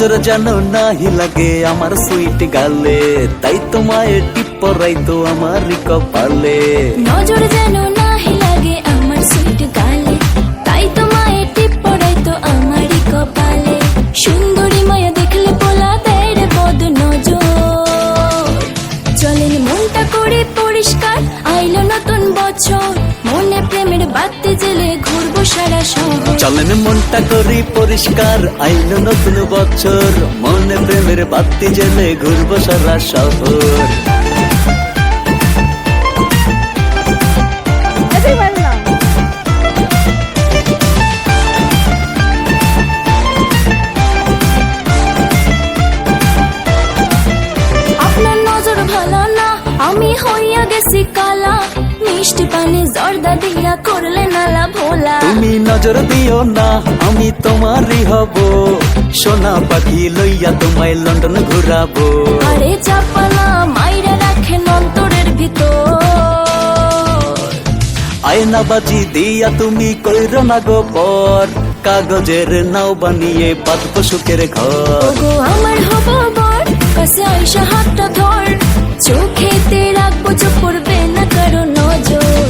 নজর যেন নাহি লাগে আমার সুইট গালে, তাই তোমায় টিপ পরাই তো আমার কপালে। নজর যেন নাহি লাগে আমার সুইট গালে, তাই তোমায় টিপ পরাই তো আমারই কপালে। সুন্দরী মায়া দেখলে বলা দেয় রে বদ নজর। চলেন মনটা করে পরিষ্কার, আইলো নতুন বছর, মনে প্রেমের বাতি জেলে ঘুরবো সারা শহর। চলেন মনটা করি পরিষ্কার, আইলো নতুন বছর, মনে প্রেমের বাতি জেলে ঘুরবো সারা শহর। আপনার নজর ভালো না, আমি হইয়া গেছি কালা, মিষ্টি পানি জর্দা দিয়া করলে নালা ভোলা। তুমি নজর দিও না, আমি তোমারই হব, সোনা পাখি লইয়া তোমায় লন্ডন ঘুরাবো। আরে চাপালা মাইরা রাখেন অন্তরের ভিতর। আয়না বাজি দিয়া তুমি কইরো না গো পর, কাগজের নাও বানিয়ে বাঁধবো সুখের ঘর। ওগো আমার হব বর, কাছে আইসা হাতটা ধর, চোখেতে রাখবো চোখ পড়বে না কারো নজর।